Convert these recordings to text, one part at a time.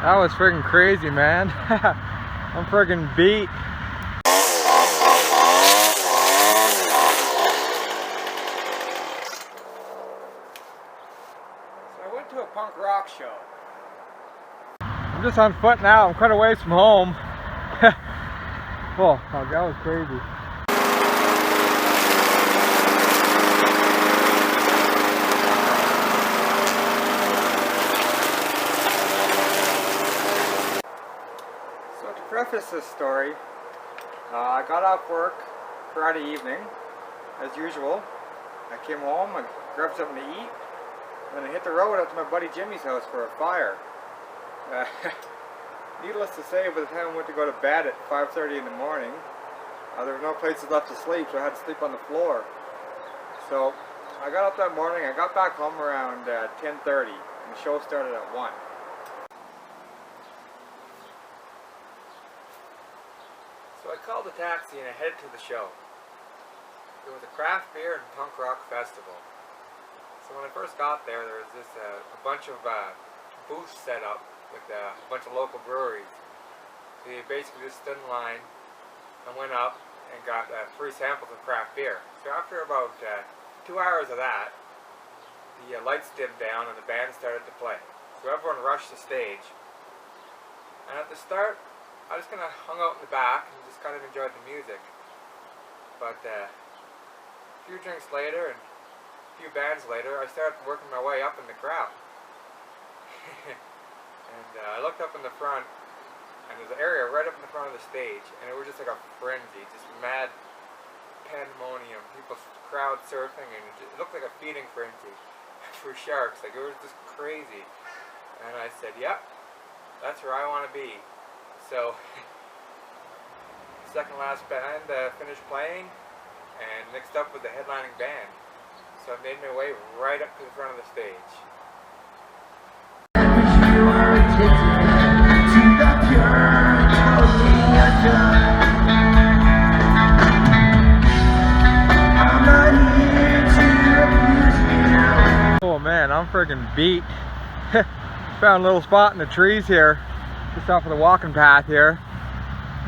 That was friggin' crazy, man. I'm friggin' beat. So I went to a punk rock show. I'm just on foot now. I'm quite a ways from home. Oh, that was crazy. So to preface this story, I got off work Friday evening, as usual. I came home, I grabbed something to eat, and then I hit the road up to my buddy Jimmy's house for a fire. Needless to say, by the time I went to go to bed at 5:30 in the morning, there were no places left to sleep, so I had to sleep on the floor. So I got up that morning, I got back home around 10:30, and the show started at 1. So I called a taxi and I headed to the show. It was a craft beer and punk rock festival. So when I first got there, there was this a bunch of booths set up with a bunch of local breweries. So you basically just stood in line and went up and got free samples of craft beer. So after about 2 hours of that, the lights dimmed down and the band started to play. So everyone rushed the stage. And at the start, I just kind of hung out in the back and just kind of enjoyed the music. But a few drinks later and a few bands later, I started working my way up in the crowd. And I looked up in the front, and there's an area right up in the front of the stage, and it was just like a frenzy, just mad pandemonium, people crowd surfing, and it looked like a feeding frenzy for sharks. Like, it was just crazy. And I said, yep, that's where I want to be. So, second last band finished playing, and mixed up with the headlining band. So I made my way right up to the front of the stage. Oh man, I'm friggin' beat. Found a little spot in the trees here, just off of the walking path here.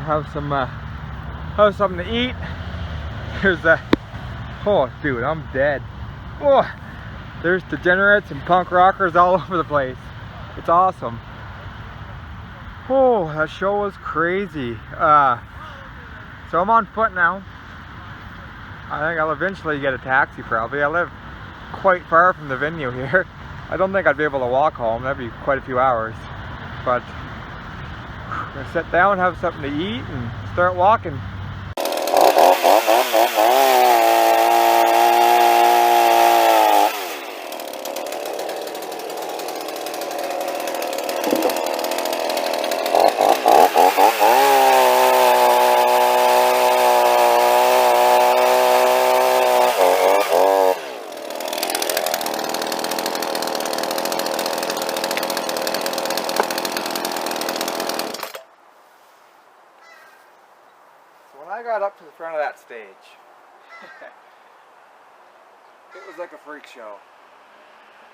Have something to eat. There's oh dude, I'm dead. Oh, there's degenerates and punk rockers all over the place. It's awesome. Oh, that show was crazy. So I'm on foot now. I think I'll eventually get a taxi probably. I live quite far from the venue here. I don't think I'd be able to walk home. That'd be quite a few hours. But I'm gonna sit down, have something to eat, and start walking. When I got up to the front of that stage, it was like a freak show.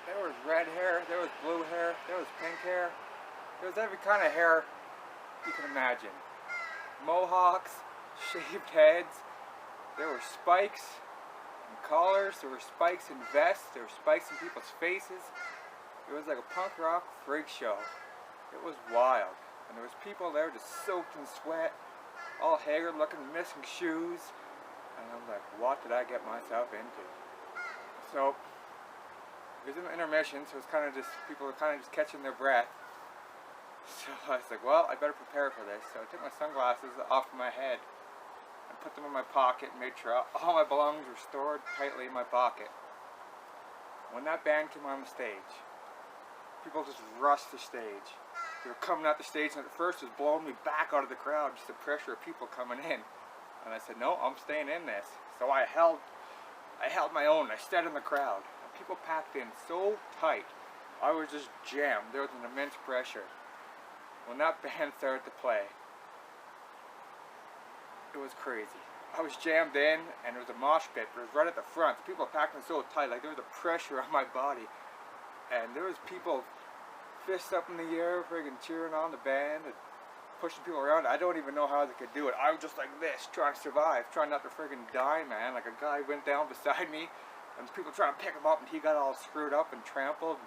There was red hair, there was blue hair, there was pink hair, there was every kind of hair you can imagine. Mohawks, shaved heads, there were spikes and collars, there were spikes in vests, there were spikes in people's faces. It was like a punk rock freak show. It was wild. And there was people there just soaked in sweat, all haggard looking, missing shoes, and I'm like, what did I get myself into? So it was an intermission, so it's kind of just, people were kind of just catching their breath. So I was like, well, I better prepare for this. So I took my sunglasses off my head and put them in my pocket and made sure all my belongings were stored tightly in my pocket. When that band came on the stage, people just rushed the stage. They were coming out the stage, and at first it was blowing me back out of the crowd, just the pressure of people coming in. And I said, no, I'm staying in this. So I held my own. I stayed in the crowd. And people packed in so tight. I was just jammed. There was an immense pressure. When that band started to play, it was crazy. I was jammed in, and there was a mosh pit, but it was right at the front. People packed in so tight, like there was a pressure on my body. And there was people fists up in the air, friggin' cheering on the band and pushing people around. I don't even know how they could do it. I was just like this, trying to survive, trying not to friggin' die, man. Like a guy went down beside me, and people trying to pick him up, and he got all screwed up and trampled.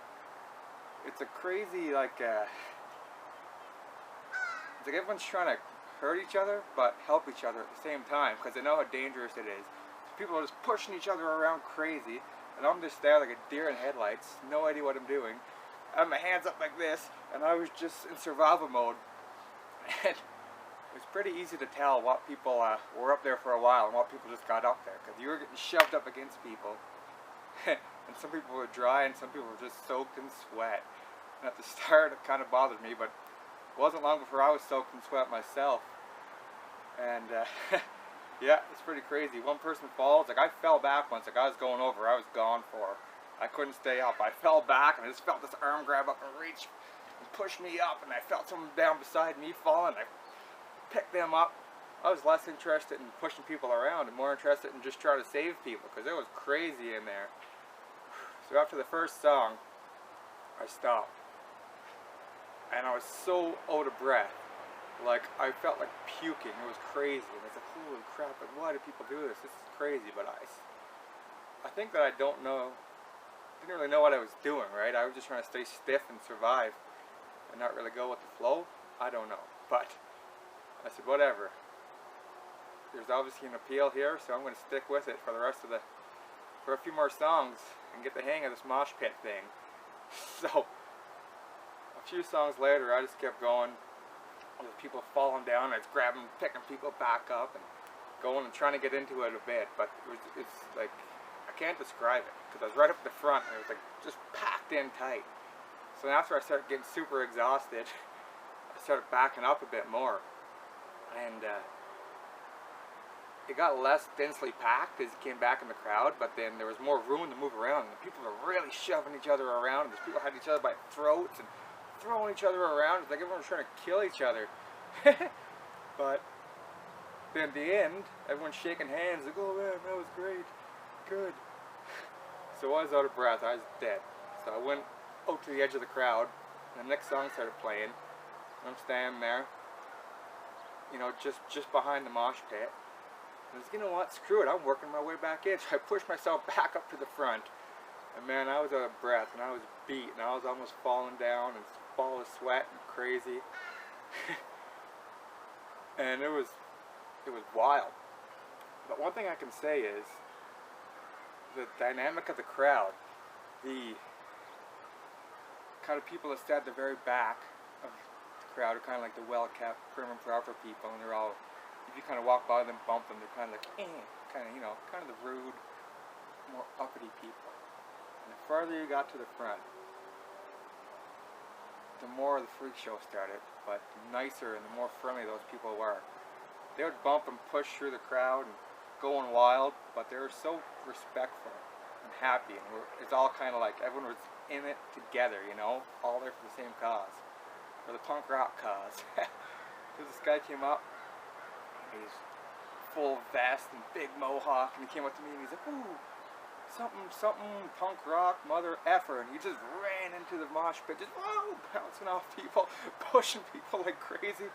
It's a crazy, like, it's like everyone's trying to hurt each other, but help each other at the same time, because they know how dangerous it is. So people are just pushing each other around crazy, and I'm just there like a deer in headlights, no idea what I'm doing. I have my hands up like this, and I was just in survival mode. And it was pretty easy to tell what people were up there for a while and what people just got up there, because you were getting shoved up against people. And some people were dry and some people were just soaked in sweat. And at the start it kind of bothered me, but it wasn't long before I was soaked in sweat myself. And yeah, it's pretty crazy. One person falls, like I fell back once, like I was going over, I was gone for. I couldn't stay up. I fell back and I just felt this arm grab up and reach and push me up, and I felt someone down beside me falling. I picked them up. I was less interested in pushing people around and more interested in just trying to save people, because it was crazy in there. So after the first song, I stopped. And I was so out of breath. Like, I felt like puking. It was crazy. And I was like, holy crap, like, why do people do this? This is crazy. But I think that I didn't really know what I was doing, right? I was just trying to stay stiff and survive and not really go with the flow. I don't know. But I said, whatever. There's obviously an appeal here, so I'm going to stick with it for the rest of for a few more songs and get the hang of this mosh pit thing. So a few songs later, I just kept going with people falling down. I was grabbing, picking people back up and going and trying to get into it a bit. But it's like, I can't describe it, because I was right up at the front and it was like just packed in tight. So after I started getting super exhausted, I started backing up a bit more. And it got less densely packed as it came back in the crowd, but then there was more room to move around, and people were really shoving each other around, and these people had each other by throats and throwing each other around. It's like everyone was trying to kill each other. But then at the end, everyone's shaking hands, like, oh man, that was great, good. So I was out of breath, I was dead. So I went out to the edge of the crowd, and the next song started playing, and I'm standing there, you know, just behind the mosh pit. And I was, you know what, screw it, I'm working my way back in. So I pushed myself back up to the front, and man, I was out of breath, and I was beat, and I was almost falling down, and ball of sweat and crazy. And it was wild. But one thing I can say is the dynamic of the crowd, the kind of people that sat at the very back of the crowd are kind of like the well-kept, prim and proper people, and they're all, if you kind of walk by them, bump them, they're kind of like, kind of, you know, kind of the rude, more uppity people. And the farther you got to the front, the more the freak show started, but the nicer and the more friendly those people were. They would bump and push through the crowd and going wild, but they were so respectful and happy, and it's all kind of like everyone was in it together, you know, all there for the same cause, for the punk rock cause. So this guy came up, he's full vest and big mohawk, and he came up to me and he's like, ooh, something punk rock mother effer, and he just ran into the mosh pit, just whoa, bouncing off people, pushing people like crazy.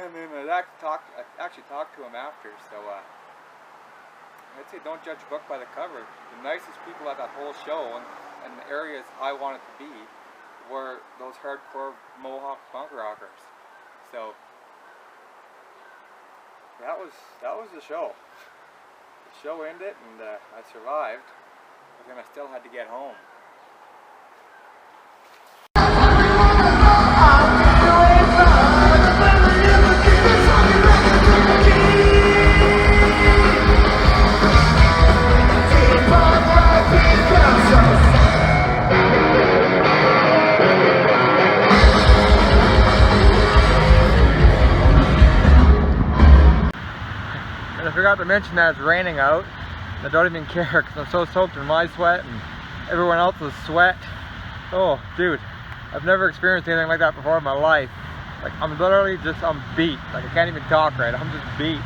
And then I actually talked to him after, so I'd say don't judge a book by the cover. The nicest people at that whole show and the areas I wanted to be were those hardcore mohawk punk rockers. So that was the show. The show ended, and I survived, but then I still had to get home. And I forgot to mention that it's raining out. I don't even care because I'm so soaked in my sweat and everyone else's sweat. Oh, dude, I've never experienced anything like that before in my life. Like, I'm literally just, I'm beat. Like, I can't even talk right. I'm just beat.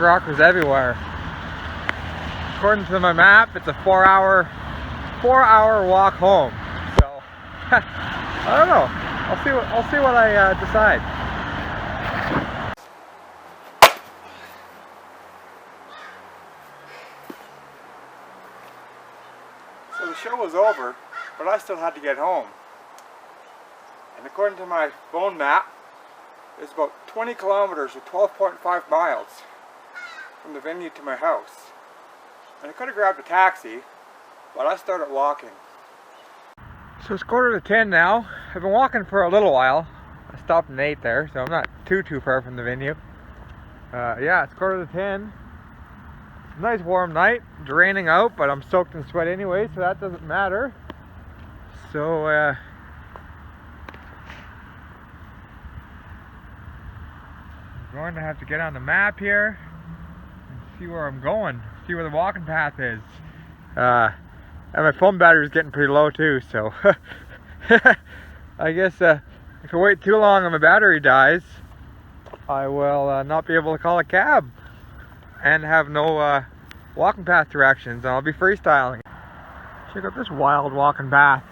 rockers everywhere. According to my map, it's a 4-hour walk home. So I don't know. I'll see what I decide. So the show was over, but I still had to get home. And according to my phone map, it's about 20 kilometers or 12.5 miles from the venue to my house. And I could have grabbed a taxi, but I started walking. So it's 9:45 now. I've been walking for a little while. I stopped at 8 there, so I'm not too far from the venue. Yeah, it's 9:45. It's a nice warm night. It's raining out, but I'm soaked in sweat anyway, so that doesn't matter. So I'm going to have to get on the map here and see where I'm going, see where the walking path is. And my phone battery is getting pretty low too, so I guess if I wait too long and my battery dies, I will not be able to call a cab and have no walking path directions, and I'll be freestyling. Check out this wild walking path.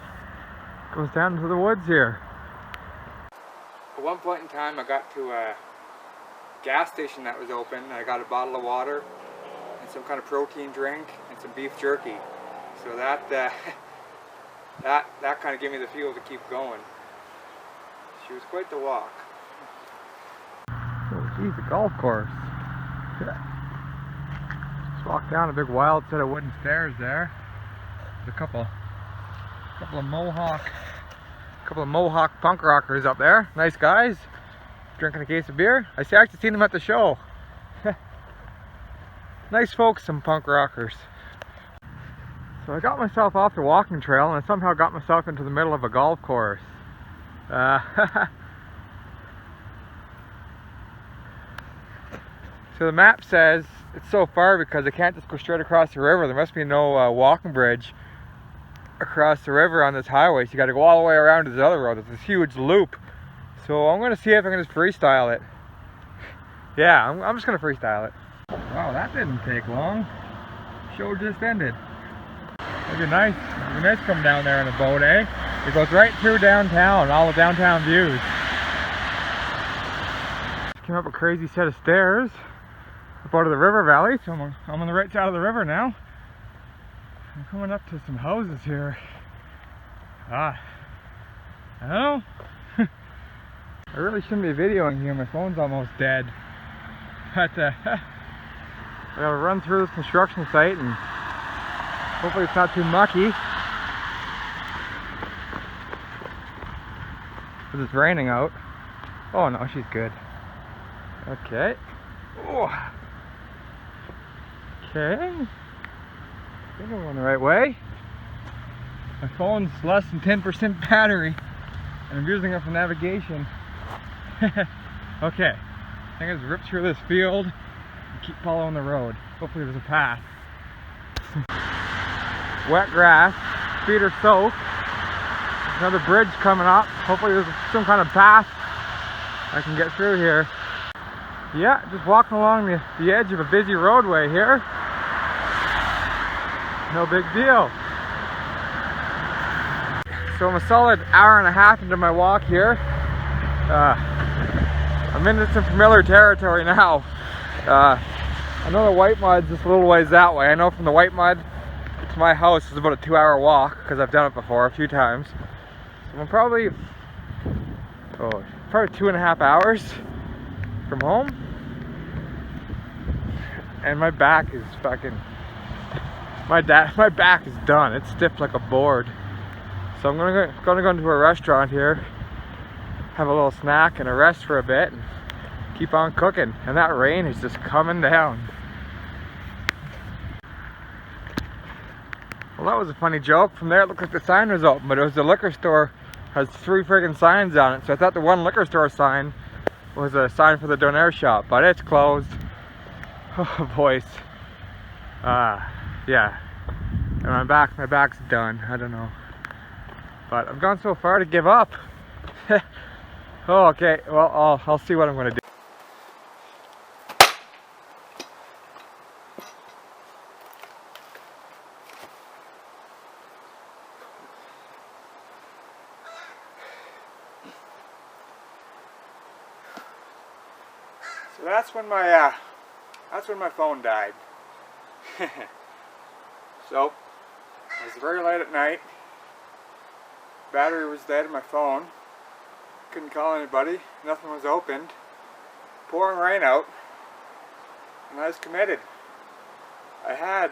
It goes down into the woods here. At one point in time, I got to a gas station that was open. I got a bottle of water and some kind of protein drink and some beef jerky. So that kind of gave me the fuel to keep going. She was quite the walk. Oh geez, a golf course. Just walked down a big wild set of wooden stairs there. There's a couple of Mohawk punk rockers up there. Nice guys. Drinking a case of beer. I actually seen them at the show. Nice folks, some punk rockers. So I got myself off the walking trail and I somehow got myself into the middle of a golf course. So the map says it's so far because I can't just go straight across the river. There must be no walking bridge across the river on this highway. So you got to go all the way around to this other road. It's this huge loop. So I'm going to see if I can just freestyle it. Yeah, I'm just going to freestyle it. Wow, that didn't take long. Show just ended. It'd be nice. It'd be nice to come down there in a boat, eh? It goes right through downtown, all the downtown views. Just came up a crazy set of stairs up out of the river valley, so I'm on the right side of the river now. I'm coming up to some houses here. I don't know. I really shouldn't be videoing here, my phone's almost dead. But I gotta run through this construction site and hopefully it's not too mucky. Because it's raining out. Oh no, she's good. Okay. Oh. Okay. I think I'm going the right way. My phone's less than 10% battery and I'm using it for navigation. Okay. I think I just rip through this field and keep following the road. Hopefully there's a path. Wet grass, feet are soaked. Another bridge coming up. Hopefully there's some kind of path I can get through here. Yeah, just walking along the edge of a busy roadway here. No big deal. So I'm a solid hour and a half into my walk here. I'm into some familiar territory now. I know the White Mud's just a little ways that way. I know from the White Mud to my house is about a 2-hour walk because I've done it before a few times. So I'm probably 2.5 hours from home. And my back is fucking, my back is done. It's stiff like a board. So I'm gonna go into a restaurant here, have a little snack and a rest for a bit, and keep on cooking. And that rain is just coming down. Well, that was a funny joke. From there it looked like the sign was open, but it was the liquor store. Has 3 friggin' signs on it. So I thought the one liquor store sign was a sign for the donaire shop, but it's closed. Oh boys. Yeah. And my back's done. I don't know. But I've gone so far to give up. Oh, okay. Well, I'll see what I'm gonna do. So that's when my phone died. So it was very late at night. Battery was dead in my phone. Couldn't call anybody. Nothing was opened. Pouring rain out. And I was committed. I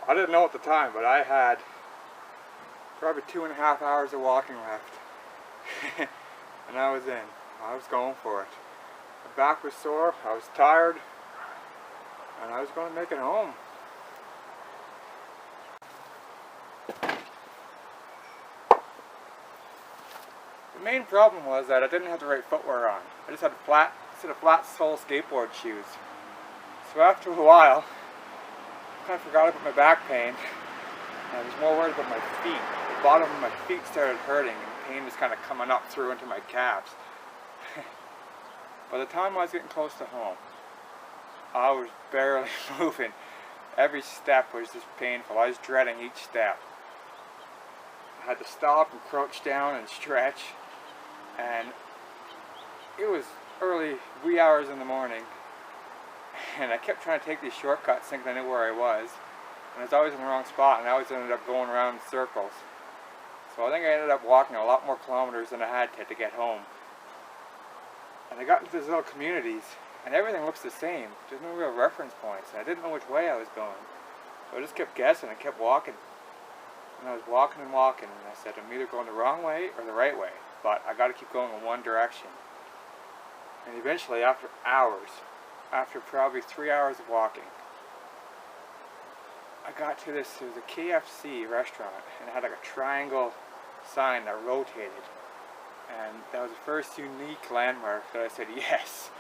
didn't know at the time, but I had probably 2.5 hours of walking left. And I was in. I was going for it. My back was sore, I was tired, and I was going to make it home. The main problem was that I didn't have the right footwear on. I just had a flat sole skateboard shoes. So after a while, I kind of forgot about my back pain, and I was more worried about my feet. The bottom of my feet started hurting, and the pain was kind of coming up through into my calves. By the time I was getting close to home, I was barely moving. Every step was just painful. I was dreading each step. I had to stop and crouch down and stretch, and it was early, wee hours in the morning, and I kept trying to take these shortcuts thinking I knew where I was, and I was always in the wrong spot, and I always ended up going around in circles. So I think I ended up walking a lot more kilometers than I had to get home. And I got into these little communities, and everything looks the same. There's no real reference points, and I didn't know which way I was going. So I just kept guessing and kept walking. And I was walking and walking, and I said, I'm either going the wrong way or the right way, but I got to keep going in one direction. And eventually, after hours, after probably 3 hours of walking, I got to this, it was a KFC restaurant, and it had like a triangle sign that rotated. And that was the first unique landmark that I said, yes,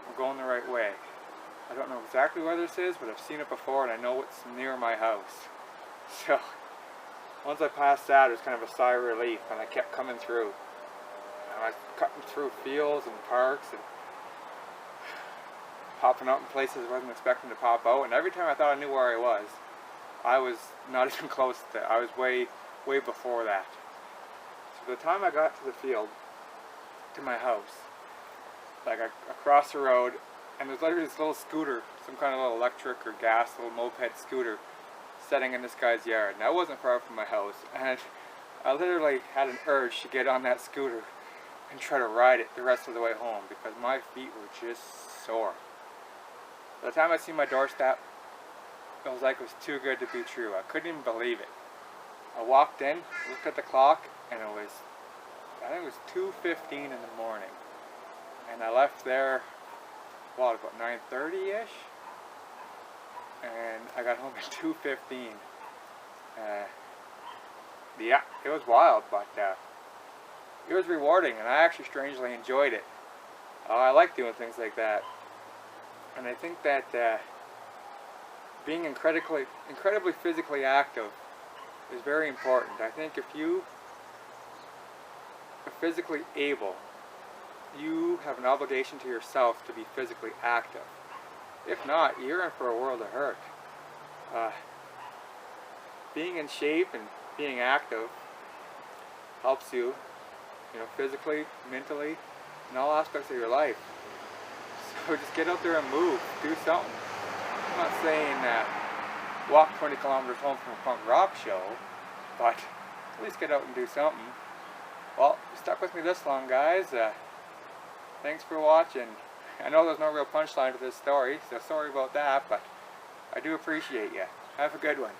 I'm going the right way. I don't know exactly where this is, but I've seen it before and I know it's near my house. So, once I passed that, it was kind of a sigh of relief, and I kept coming through. And I was cutting through fields and parks and popping up in places I wasn't expecting to pop out, and every time I thought I knew where I was not even close to it. I was way before that. So by the time I got to the field, to my house, like I crossed the road, and there's literally this little scooter, some kind of little electric or gas, little moped scooter, sitting in this guy's yard. Now, I wasn't far from my house, and I literally had an urge to get on that scooter and try to ride it the rest of the way home, because my feet were just sore. By the time I seen my doorstep, it was like it was too good to be true. I couldn't even believe it. I walked in, looked at the clock, and it was, I think it was 2:15 in the morning. And I left there, what, about 9:30-ish? And I got home at 2:15. Yeah, it was wild, but it was rewarding, and I actually strangely enjoyed it. I like doing things like that. And I think that being incredibly physically active is very important. I think if you are physically able, you have an obligation to yourself to be physically active. If not, you're in for a world of hurt. Being in shape and being active helps you, physically, mentally, in all aspects of your life. So just get out there and move, do something. I'm not saying walk 20 kilometers home from a punk rock show, but at least get out and do something. Well, you stuck with me this long, guys. Thanks for watching. I know there's no real punchline to this story, so sorry about that, but I do appreciate you. Have a good one.